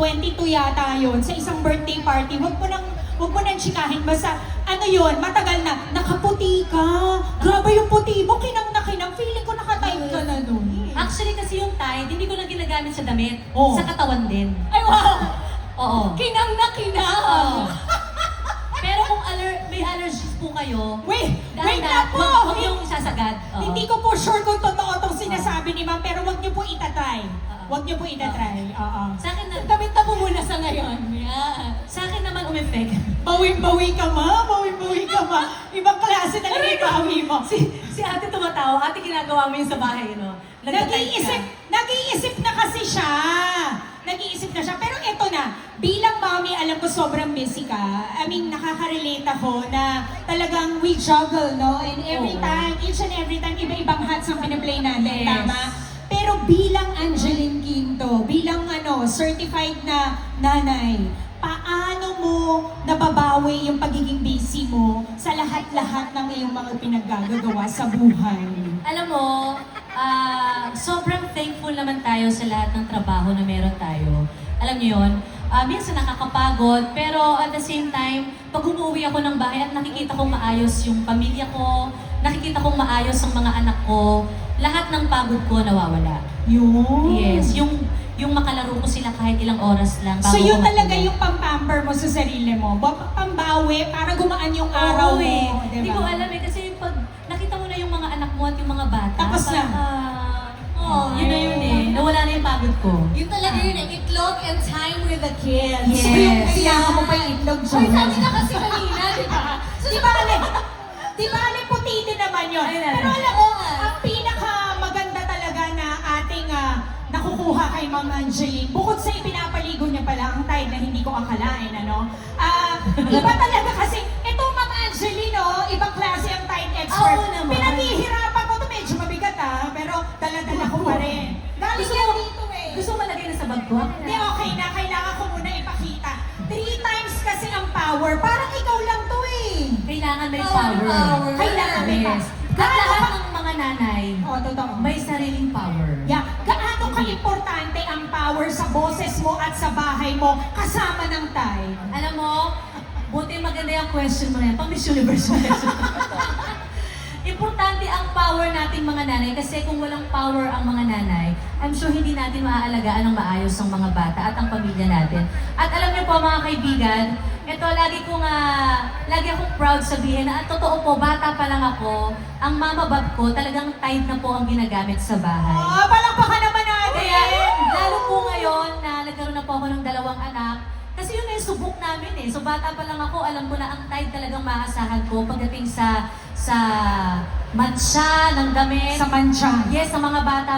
22 yata yun, sa isang birthday party. Huwag mo nang chikahin. Basta, ano yun, matagal na, nakaputi ka. Grabe yung puti mo, kinang na kinang. Feeling ko naka-type ka na dun. Actually kasi yung Tide, hindi ko lang ginagamit sa damit. Oh. Sa katawan din. Ay, wow! Oo. Kinang na kinang. Oo. Pero kung may allergies po kayo, Wait dahil na po! huwag yung isasagad. Oo. Hindi ko po sure kung totoo itong sinasabi ni ma'am, pero wag niyo po itatry. Wag niyo po itatry. Oo. Sa akin na, Damit-damit mo muna sa ngayon. Yeah. sa akin naman umepek. Bawi-bawi ka ma, bawi-bawi ka ma. Ibang klase talaga yung bawi mo. Si ate tumatawa, ate ginagawa mo yun sa bahay, no? Nag-iisip na kasi siya. Nag-iisip na siya. Pero eto na, bilang mommy, alam ko sobrang busy ka. I mean, nakaka-relate ako na talagang we juggle, no? And every Oo. time, each and every time, iba-ibang hats ang pinaplay natin, Yes. tama? Pero bilang Angeline Quinto, bilang certified na nanay, paano mo nababawi yung pagiging busy mo sa lahat-lahat ng iyong mga pinaggagawa sa buhay? Alam mo, sobrang thankful naman tayo sa lahat ng trabaho na meron tayo. Alam niyo yun? Minsan nakakapagod, pero at the same time, pag umuwi ako ng bahay at nakikita kong maayos yung pamilya ko, nakikita kong maayos ang mga anak ko, lahat ng pagod ko nawawala. Yun. Yes, yung makalaro ko sila kahit ilang oras lang bago So yun ko talaga matulog. yung pampamper mo sa sarili mo? Pambawi para gumaan yung araw Oo, mo, eh. di Hindi ba? ko alam eh, kasi pag nakita mo na yung mga anak mo at yung mga bata, Tapos na. Yun na yun eh. Nawala na yung pagod ko. Yun talaga yun eh, itlog and time with the kids. Yes. So yung kailangan mo pa yung itlog Hoy, dyan. sabi na kasi kanina, di ba? So, Di ba ale putiti naman yun? Ay, Pero naman. alam mo, ang pinaka maganda talaga na ating nakukuha kay Ma'am Angeline, bukod sa ipinapaligo niya pala ang Tide na hindi ko akalain, ano? Iba talaga kasi, ito Ma'am Angeline, ibang klase ang Tide expert. Oo naman. Pinaghihirapan ko to, medyo mabigat pero dala-dala ko pa rin. Galing Gusto yan mo- dito eh. Gusto mo malagay na sa bag ko? Hindi, okay na. Kailangan ko muna ipakita. 3 times kasi ang power. Parang ikaw lang to eh. Kailangan may Power. power. Kailangan may Yes. power. At lahat ng mga nanay, Oo, totoo. may sariling power. Yeah. Gaano ka-importante ang power sa boses mo at sa bahay mo kasama ng Tide? Alam mo, buti maganda yung question mo na yan. Pang Miss Universe question. Importante ang power nating mga nanay kasi kung walang power ang mga nanay, I'm sure hindi natin maaalagaan ng maayos ang mga bata at ang pamilya natin. At alam niyo po mga kaibigan, ito lagi akong proud sabihin na totoo po, bata pa lang ako, ang mama bab ko talagang Tide na po ang ginagamit sa bahay. Palakpakan naman natin! Kaya, lalo po ngayon na nagkaroon na po ako ng 2 anak, kasi yun yung subok namin eh. So bata pa lang ako, alam ko na ang Tide talagang maasahan ko pagdating sa mansya ng damit. Sa mancha. Yes, sa mga bata